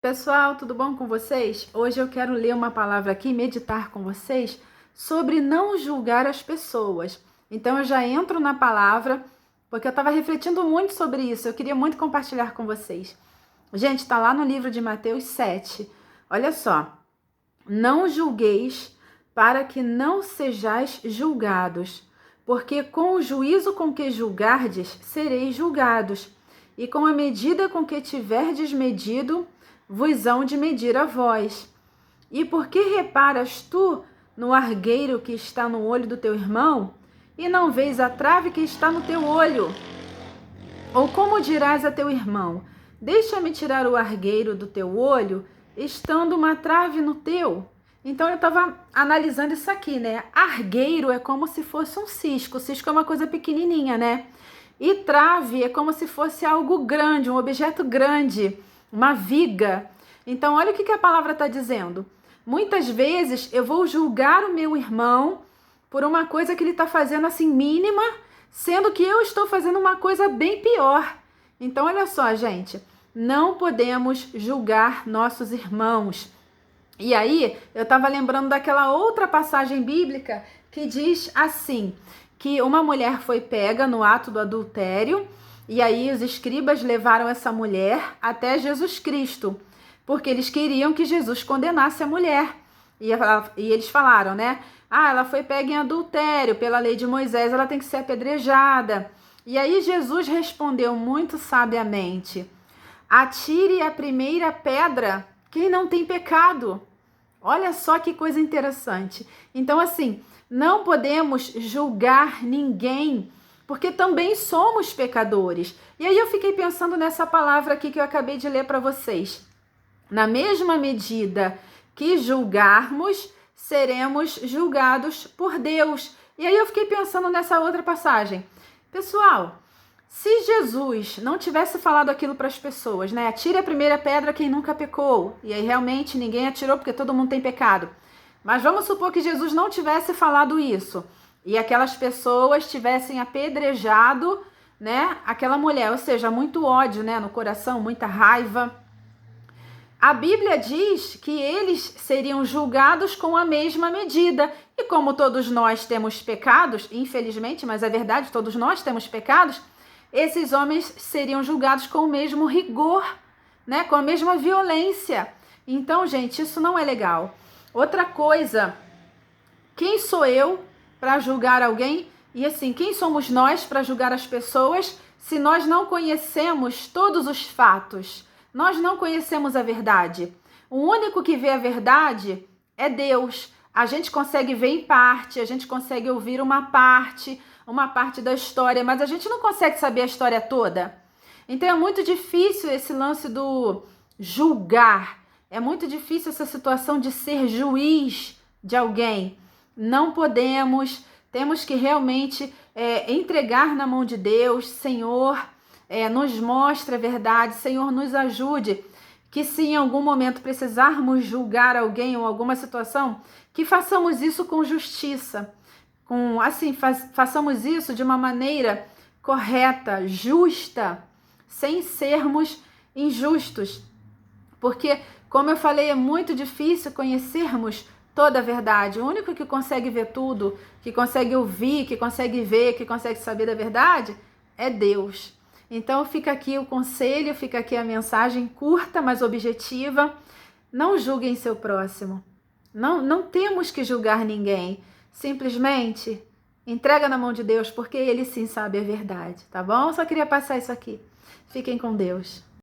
Pessoal, tudo bom com vocês? Hoje eu quero ler uma palavra aqui, meditar com vocês sobre não julgar as pessoas. Então eu já entro na palavra, porque eu estava refletindo muito sobre isso, eu queria muito compartilhar com vocês. Gente, está lá no livro de Mateus 7. Olha só. Não julgueis para que não sejais julgados, porque com o juízo com que julgardes, sereis julgados, e com a medida com que tiverdes medido, vos hão de medir a vós. E por que reparas tu no argueiro que está no olho do teu irmão, e não vês a trave que está no teu olho? Ou como dirás a teu irmão, deixa-me tirar o argueiro do teu olho, estando uma trave no teu? Então eu estava analisando isso aqui, né? Argueiro é como se fosse um cisco. O cisco é uma coisa pequenininha, né? E trave é como se fosse algo grande, um objeto grande, uma viga. Então olha o que a palavra está dizendo. Muitas vezes eu vou julgar o meu irmão por uma coisa que ele está fazendo assim mínima, sendo que eu estou fazendo uma coisa bem pior. Então olha só, gente, não podemos julgar nossos irmãos. E aí, eu estava lembrando daquela outra passagem bíblica que diz assim, que uma mulher foi pega no ato do adultério, e aí os escribas levaram essa mulher até Jesus Cristo, porque eles queriam que Jesus condenasse a mulher. E eles falaram, né? Ela foi pega em adultério, pela lei de Moisés, ela tem que ser apedrejada. E aí Jesus respondeu muito sabiamente: atire a primeira pedra quem não tem pecado. Olha só que coisa interessante. Então, assim, não podemos julgar ninguém, porque também somos pecadores. E aí eu fiquei pensando nessa palavra aqui que eu acabei de ler para vocês. Na mesma medida que julgarmos, seremos julgados por Deus. E aí eu fiquei pensando nessa outra passagem. Pessoal, se Jesus não tivesse falado aquilo para as pessoas, né? Atire a primeira pedra quem nunca pecou. E aí realmente ninguém atirou porque todo mundo tem pecado. Mas vamos supor que Jesus não tivesse falado isso. E aquelas pessoas tivessem apedrejado, né? Aquela mulher, ou seja, muito ódio, né? No coração, muita raiva. A Bíblia diz que eles seriam julgados com a mesma medida. E como todos nós temos pecados, infelizmente, mas é verdade, todos nós temos pecados, esses homens seriam julgados com o mesmo rigor, né? Com a mesma violência. Então, gente, isso não é legal. Outra coisa, quem sou eu para julgar alguém? E assim, quem somos nós para julgar as pessoas se nós não conhecemos todos os fatos? Nós não conhecemos a verdade. O único que vê a verdade é Deus. A gente consegue ver em parte, a gente consegue ouvir uma parte da história, mas a gente não consegue saber a história toda. Então é muito difícil esse lance do julgar. É muito difícil essa situação de ser juiz de alguém. Não podemos, temos que realmente entregar na mão de Deus. Senhor, nos mostre a verdade, Senhor, nos ajude, que se em algum momento precisarmos julgar alguém ou alguma situação, que façamos isso com justiça, façamos isso de uma maneira correta, justa, sem sermos injustos, porque, como eu falei, é muito difícil conhecermos toda a verdade. O único que consegue ver tudo, que consegue ouvir, que consegue ver, que consegue saber da verdade, é Deus. Então fica aqui o conselho, fica aqui a mensagem curta, mas objetiva. Não julguem seu próximo. Não temos que julgar ninguém. Simplesmente entrega na mão de Deus, porque Ele sim sabe a verdade, tá bom? Só queria passar isso aqui. Fiquem com Deus.